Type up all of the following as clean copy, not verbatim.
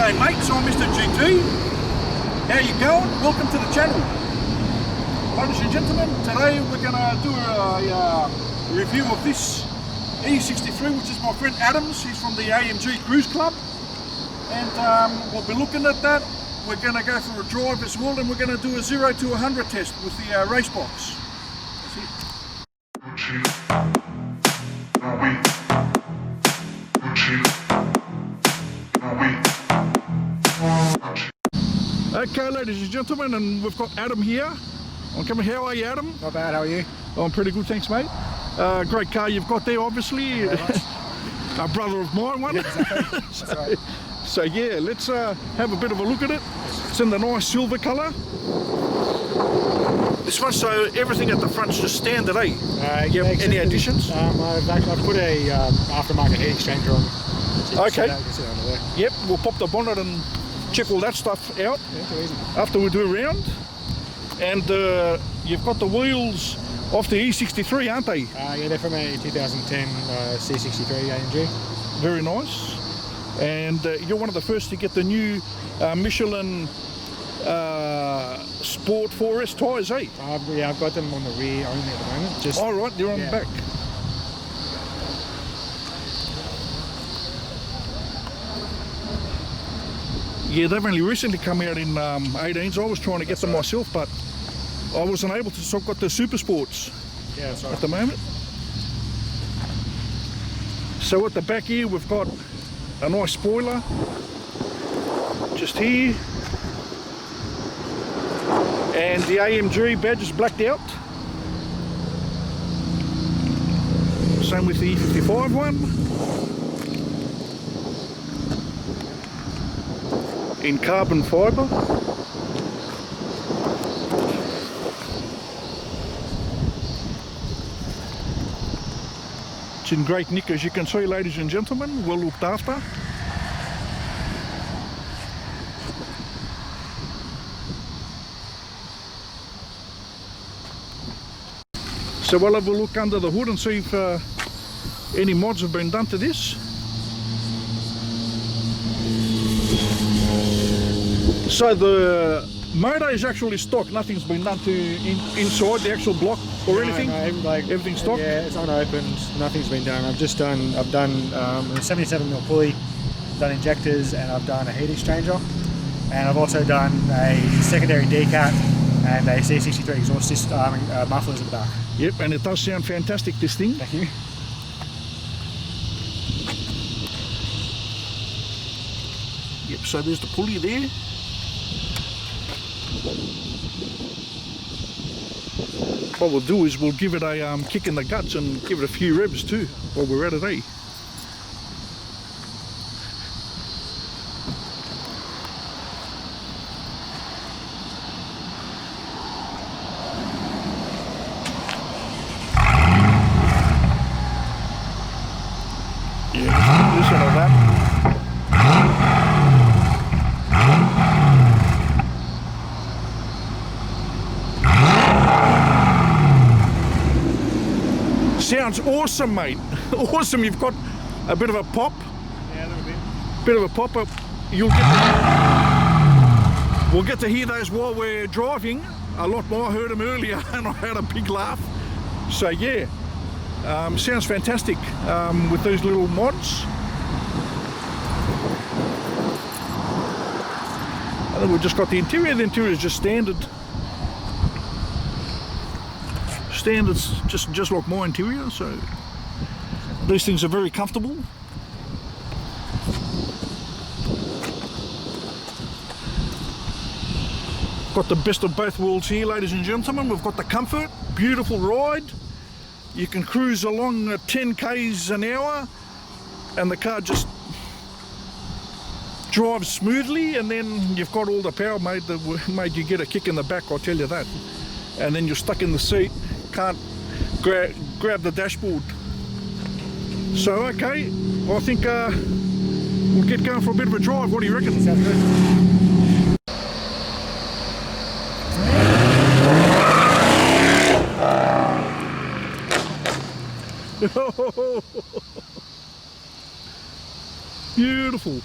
G'day mates, I'm Mr. GT. How you going? Welcome to the channel. Ladies and gentlemen, today we're going to do a review of this E63, which is my friend Adams. He's from the AMG Cruise Club. And we'll be looking at that. We're going to go for a drive as well, and we're going to do a 0 to 100 test with the race box. That's it. Okay, ladies and gentlemen, and we've got Adam here. How are you, Adam? Not bad, how are you? Oh, I'm pretty good, thanks, mate. Great car you've got there, obviously. A brother of mine, one. Yeah, exactly. That's right. So yeah, let's have a bit of a look at it. It's in the nice silver colour. This one, so everything at the front's just standard, eh? You have any additions? I've put a aftermarket heat exchanger on. So okay. you can see that under there. Yep, we'll pop the bonnet and check all that stuff out after we do a round. And you've got the wheels off the E63, aren't they? Yeah, they're from a 2010 C63 AMG. Very nice. And you're one of the first to get the new Michelin Sport 4S tyres, eh? Yeah, I've got them on the rear only at the moment. All right, they're on the back. Yeah, they've only recently come out in 18s. I was trying to get them myself, but I wasn't able to, so I've got the Super Sports at the moment. So at the back here, we've got a nice spoiler, just here. And the AMG badge is blacked out. Same with the E55 one. In carbon fibre. It's in great nick, as you can see, ladies and gentlemen, well looked after. So we'll have a look under the hood and see if any mods have been done to this. So the motor is actually stock, nothing's been done to inside the actual block or anything? No, everything's stock? Yeah, it's unopened, nothing's been done. I've done a 77mm pulley, done injectors, and I've done a heat exchanger. And I've also done a secondary decat and a C63 exhaust system, mufflers at the back. Yep, and it does sound fantastic, this thing. Thank you. Yep, so there's the pulley there. What we'll do is we'll give it a kick in the guts and give it a few revs too while we're at it, eh? Yeah, listen to that. Sounds awesome, mate. Awesome. You've got a bit of a pop. Yeah, a little bit. Bit of a pop up. We'll get to hear those while we're driving a lot more. I heard them earlier and I had a big laugh. So yeah, sounds fantastic with these little mods. And then we've just got the interior. The interior is just standard. Standards, just like my interior, so these things are very comfortable. Got the best of both worlds here, ladies and gentlemen. We've got the comfort, beautiful ride. You can cruise along at 10 k's an hour and the car just drives smoothly, and then you've got all the power made you get a kick in the back, I'll tell you that. And then you're stuck in the seat, can't grab the dashboard. So okay, I think we'll get going for a bit of a drive. What do you reckon? Sounds good. Beautiful.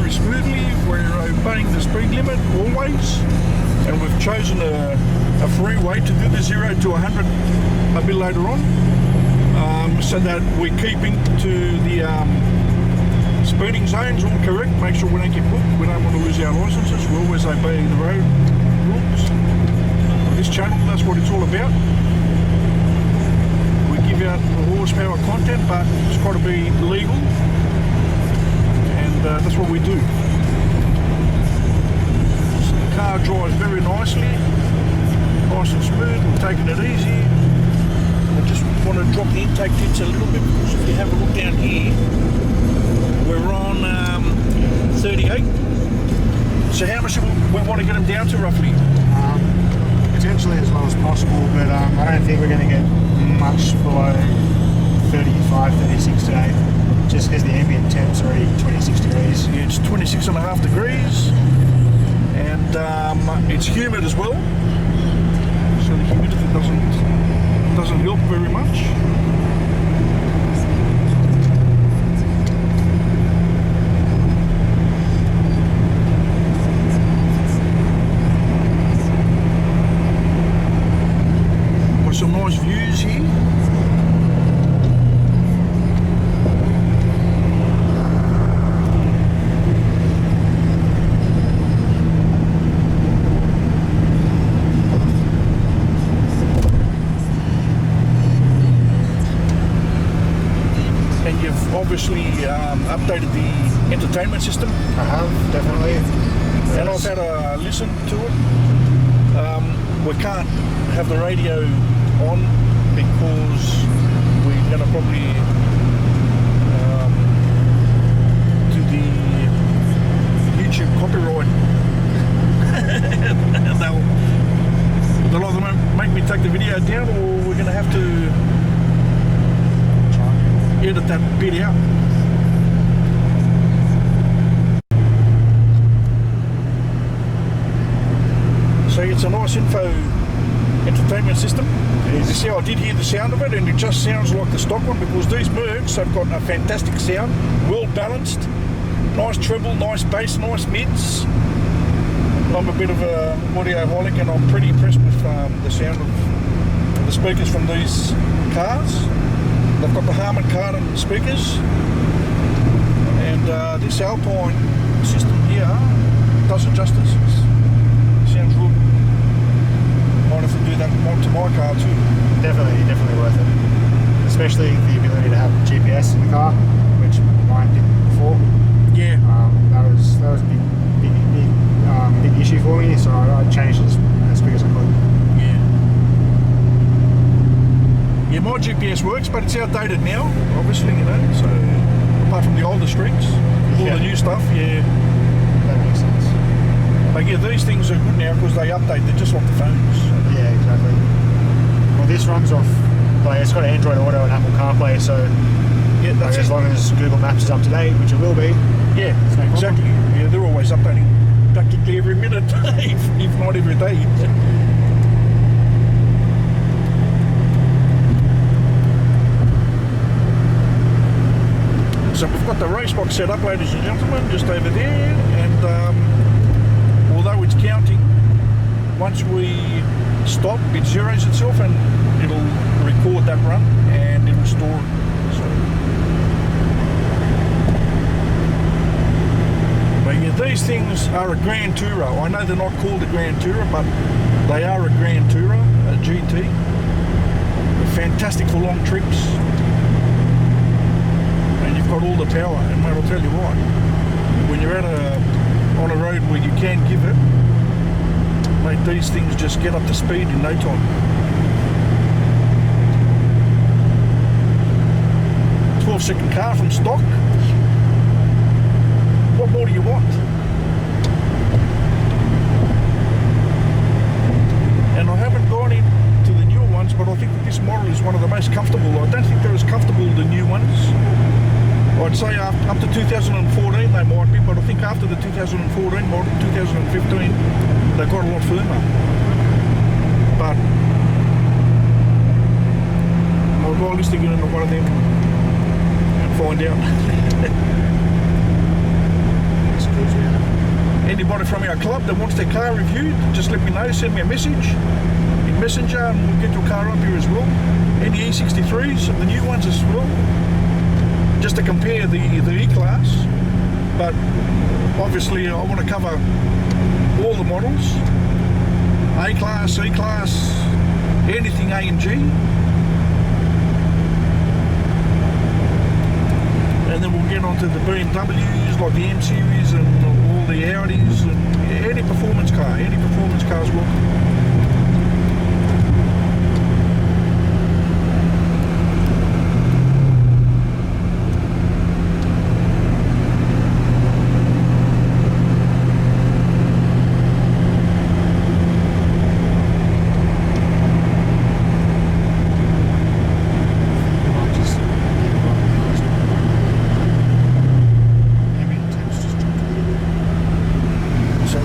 very smoothly. We're obeying the speed limit always, and we've chosen a freeway to do the 0 to 100 a bit later on, so that we're keeping to the speeding zones all correct. Make sure we don't get booked. We don't want to lose our licenses. We always obey the road rules. On this channel, that's what it's all about. We give out horsepower content, but it's got to be legal, and that's what we do. So the car drives very nicely, nice and smooth. We're taking it easy. I just want to drop the intake tips a little bit, because if you have a look down here, we're on 38. So how much do we want to get them down to roughly? Potentially as low as possible, but I don't think we're going to get much below 35, 36 today, just because the ambient temps are already 26 degrees. Yeah, it's 26.5 degrees, and it's humid as well, so the humidity doesn't help very much. Got some nice views here. Obviously updated the entertainment system. I have, definitely. And I've had a listen to it. We can't have the radio on because we're going to probably do the YouTube copyright. They'll either make me take the video down, or we're going to have to edit that bit out. So it's a nice entertainment system. You see, I did hear the sound of it, and it just sounds like the stock one, because these Mercs have got a fantastic sound, well balanced, nice treble, nice bass, nice mids. I'm a bit of a audioholic, and I'm pretty impressed with the sound of the speakers from these cars. They've got the Harman Kardon speakers, and this Alpine system here does it justice. It sounds good. Might have to do that to my car too. Definitely worth it. Especially the ability to have GPS in the car, which mine didn't before. Yeah. That was a big issue for me, so I changed it as quick as I could. Yeah, my GPS works, but it's outdated now, obviously, you know, so apart from the older streets, all the new stuff, yeah. That makes sense. But yeah, these things are good now because they update, they're just like the phones. Yeah, exactly. Well, this runs off, it's got Android Auto and Apple CarPlay, so yeah, that's as long as Google Maps is up to date, which it will be. Yeah, exactly. Yeah, they're always updating practically every minute, if not every day. So we've got the race box set up, ladies and gentlemen, just over there, and although it's counting, once we stop, it zeroes itself and it'll record that run and it'll store it. So, but yeah, these things are a Grand Tourer. I know they're not called a Grand Tourer, but they are a Grand Tourer, a GT. They're fantastic for long trips. Got all the power, and mate, I'll tell you what, when you're on a road where you can give it, mate, these things just get up to speed in no time. 12-second car from stock. What more do you want? And I haven't gone into the newer ones, but I think that this model is one of the most comfortable. I don't think they're as comfortable as the new ones. I'd say up to 2014 they might be, but I think after the 2014 model, 2015, they got a lot firmer. But I'll go list to get into one of them and find out. That's good. Anybody from our club that wants their car reviewed, just let me know, send me a message in Messenger and we'll get your car up here as well. Any E63s, the new ones as well, just to compare the E-Class. But obviously I want to cover all the models, A-Class, C-Class, anything A and G. And then we'll get onto the BMWs like the M Series and all the Audis and any performance car is welcome.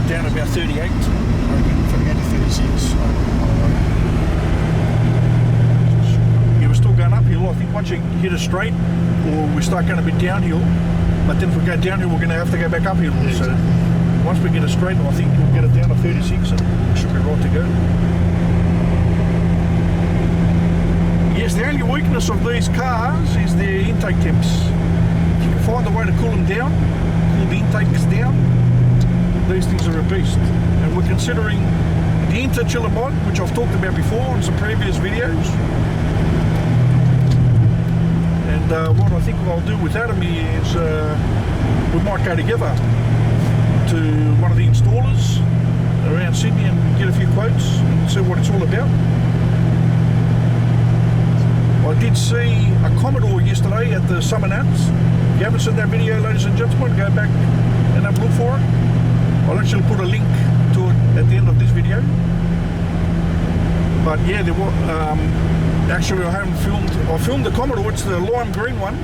Down about 38. I reckon from here to 36. Yeah, we're still going uphill. I think once you hit a straight, or we start going a bit downhill, but then if we go downhill, we're going to have to go back uphill. Yeah, so exactly. once we get a straight, I think we'll get it down to 36 and we should be right to go. Yes, the only weakness of these cars is their intake temps. If you can find a way to cool them down, cool the intakes down, these things are a beast. And we're considering the interchiller mod, which I've talked about before on some previous videos. And what I think I'll do with Adam is we might go together to one of the installers around Sydney and get a few quotes and see what it's all about. I did see a Commodore yesterday at the Summer Nats. If you haven't seen that video, ladies and gentlemen, go back and have a look for it. I'll actually put a link to it at the end of this video. But yeah, there were, actually I filmed the Commodore, it's the lime green one,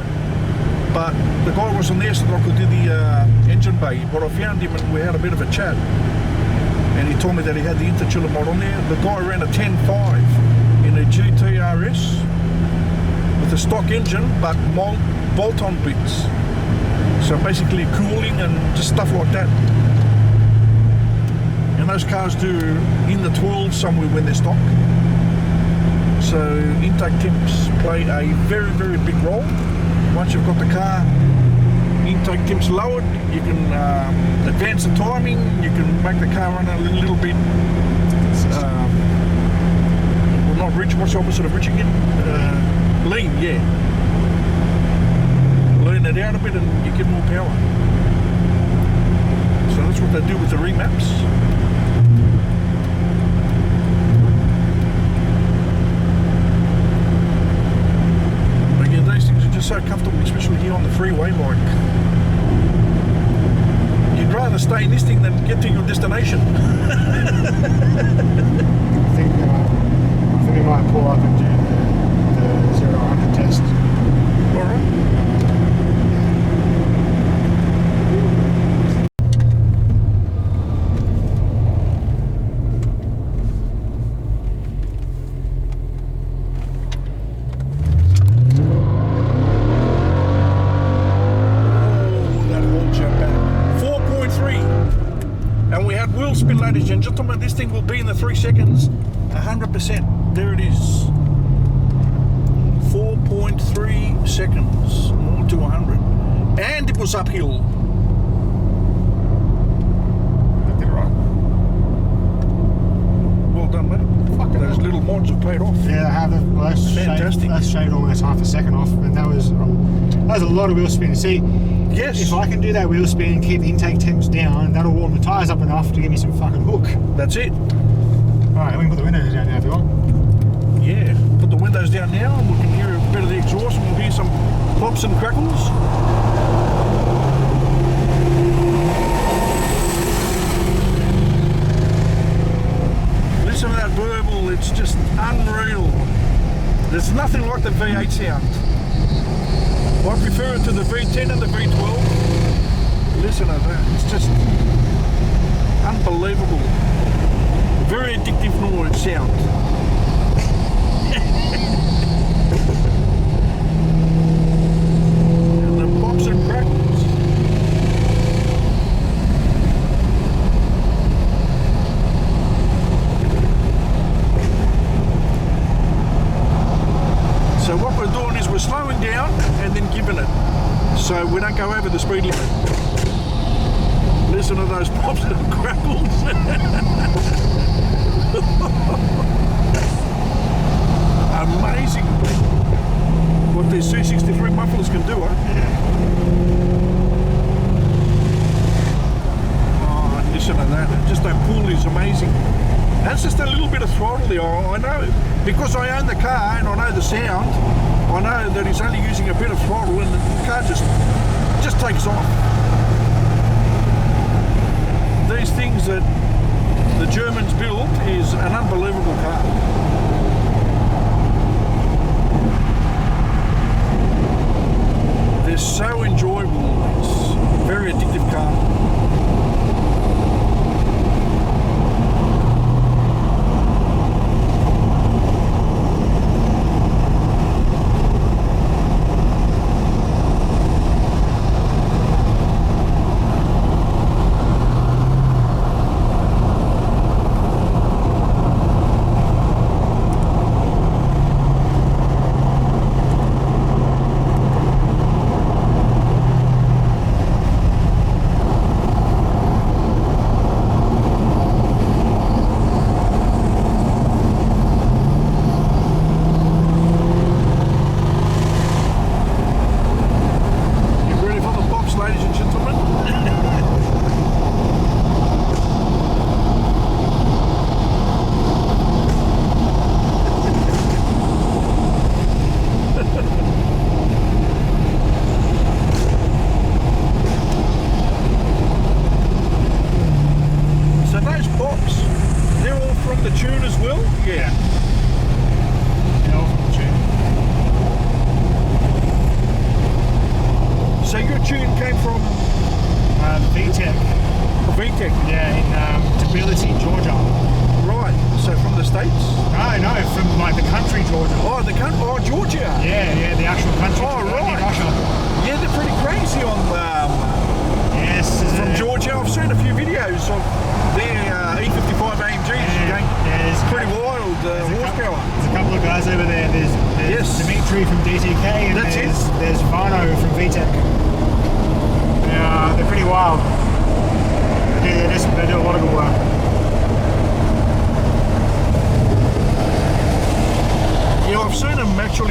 but the guy wasn't there so that I could do the engine bay. But I found him and we had a bit of a chat. And he told me that he had the interchiller mod on there. The guy ran a 10.5 in a GTRS with a stock engine, but bolt-on bits. So basically cooling and just stuff like that. And those cars do in the 12 somewhere when they're stock. So intake temps play a very, very big role. Once you've got the car intake temps lowered, you can advance the timing, you can make the car run a little bit, well, not rich, what's the opposite of rich again? Lean, yeah. Lean it out a bit and you get more power. So that's what they do with the remaps. So comfortable, especially here on the freeway, like you'd rather stay in this thing than get to your destination. I think we might pull up and do the 0 to 100 test. Alright. Spin, ladies and gentlemen, this thing will be in the 3 seconds, 100%. There it is. 4.3 seconds, more to 100. And it was uphill. I did it right. Well done, mate. Fuck, those little mods have paid off. Yeah, they have. Well, fantastic. That's shaved almost half a second off, and that was a lot of wheel spin. See, yes. If I can do that wheel spin and keep the intake temps down, that'll warm the tyres up enough to give me some fucking hook. That's it. Alright, we can put the windows down now if you want. Yeah, put the windows down now and we can hear a bit of the exhaust and we'll hear some pops and crackles. Listen to that burble, it's just unreal. There's nothing like the V8 sound. I prefer it to the V10 and the V12. Listen to that, it's just unbelievable. Very addictive noise sound. And the pops and crackles. driven it, so we don't go over the speed limit. Listen to those pops and crackles. Amazing what these C63 mufflers can do, huh? Oh, listen to that. Just that pull is amazing. That's just a little bit of throttle there. I know, because I own the car and I know the sound, I know that he's only using a bit of throttle and the car just takes off. These things that the Germans build is an unbelievable car. They're so enjoyable. It's a very addictive car.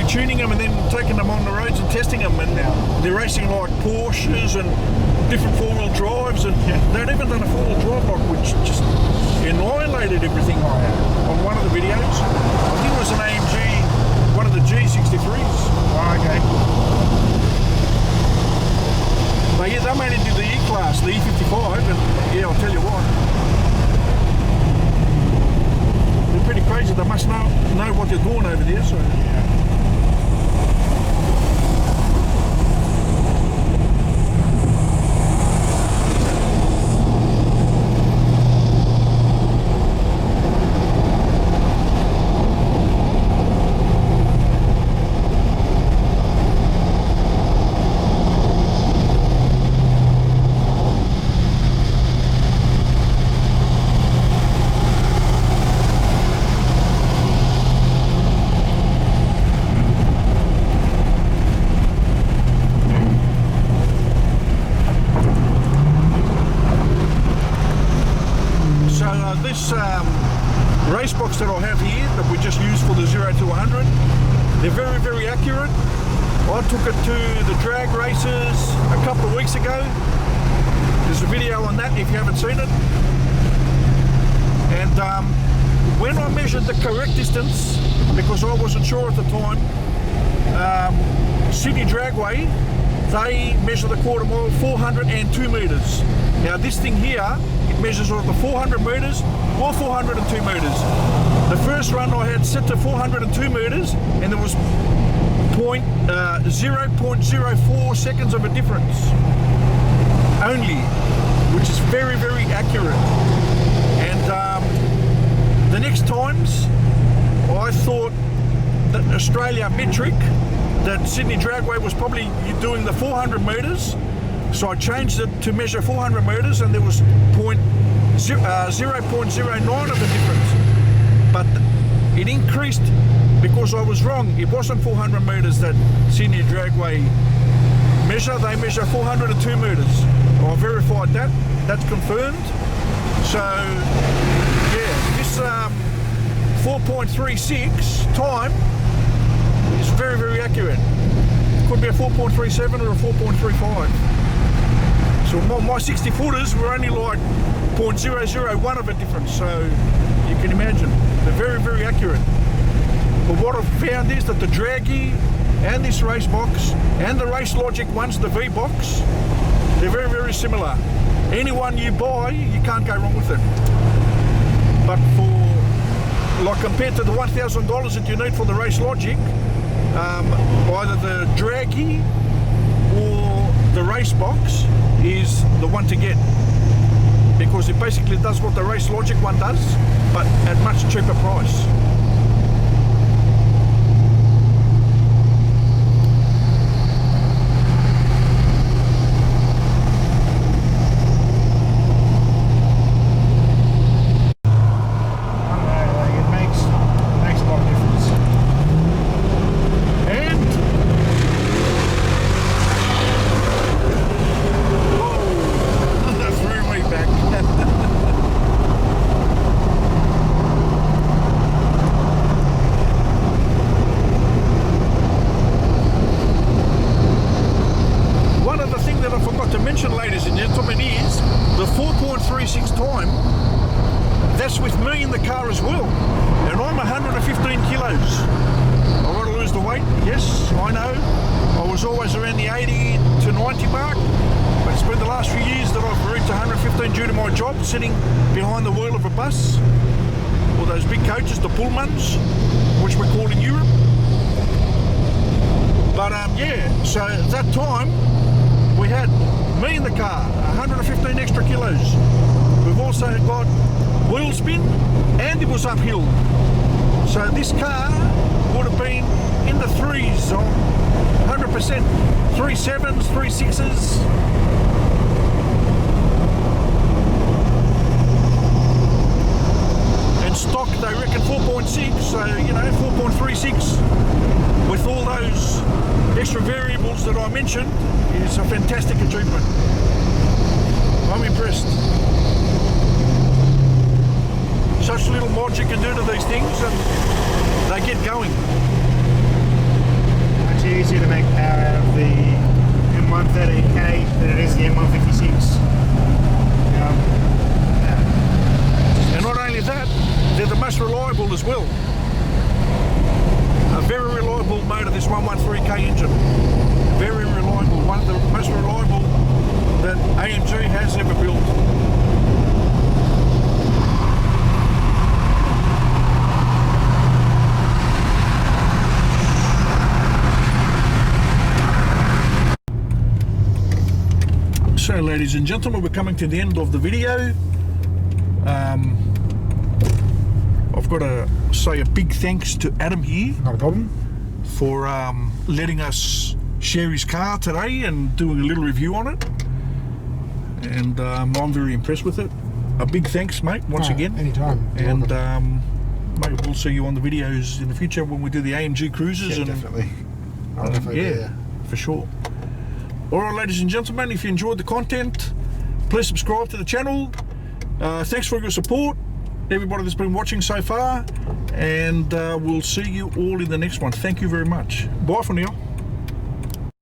Tuning them and then taking them on the roads and testing them, and they're racing like Porsches and different four-wheel drives, and they'd even done a four-wheel drive block which just annihilated everything on one of the videos. I think it was an AMG, one of the G63s. Oh, okay. But yeah, they made it to the E-Class, the E55, and yeah, I'll tell you what. They're pretty crazy. They must know what they're doing over there, so... This race box that I have here that we just used for the 0 to 100, they're very, very accurate. I took it to the drag races a couple of weeks ago. There's a video on that if you haven't seen it. And when I measured the correct distance, because I wasn't sure at the time, Sydney Dragway, they measure the quarter mile 402 metres. Now this thing here, it measures on the 400 metres or 402 metres. The first run I had set to 402 metres and there was 0.04 seconds of a difference only, which is very, very accurate. And the next times I thought that Australia metric, that Sydney Dragway was probably doing the 400 metres, so I changed it to measure 400 metres and there was 0.09 of the difference. But it increased because I was wrong. It wasn't 400 metres that Sydney Dragway They measure 402 metres. I verified that. That's confirmed. So, yeah, this 4.36 time is very, very accurate. Could be a 4.37 or a 4.35. So my 60 footers were only like 0.001 of a difference. So you can imagine, they're very, very accurate. But what I've found is that the Dragy and this race box and the Race Logic ones, the V box, they're very, very similar. Any one you buy, you can't go wrong with it. But for, like compared to the $1,000 that you need for the Race Logic, either the Dragy or the race box is the one to get, because it basically does what the Race Logic one does, but at much cheaper price. Ladies and gentlemen, is the 4.36 time. That's with me in the car as well, and I'm 115 kilos. I want to lose the weight, yes, I know. I was always around the 80 to 90 mark, but it's been the last few years that I've reached 115 due to my job, sitting behind the wheel of a bus, or those big coaches, the Pullmans, which we call in Europe. But yeah, so at that time, we had me in the car, 115 extra kilos. We've also got wheel spin, and it was uphill. So this car would have been in the threes, 100%. 3 7s, 3 6s. And stock, they reckon 4.6, so you know, 4.36 with all those extra variables that I mentioned is a fantastic achievement. I'm impressed. Such little mods you can do to these things and they get going. Much easier to make power out of the M113K than it is the M156. And not only that, they're the most reliable as well. A very reliable motor, this 113K engine. Very reliable, one of the most reliable that AMG has ever built. So ladies and gentlemen, we're coming to the end of the video. I've got to say a big thanks to Adam here. Not a problem. For letting us share his car today and doing a little review on it. And I'm very impressed with it. A big thanks, mate, once again. Anytime. And maybe we'll see you on the videos in the future when we do the AMG cruises. Yeah, and definitely. I'll definitely yeah, do that. for sure. Alright ladies and gentlemen, if you enjoyed the content, please subscribe to the channel. Thanks for your support, everybody that's been watching so far, and we'll see you all in the next one. Thank you very much. Bye for now.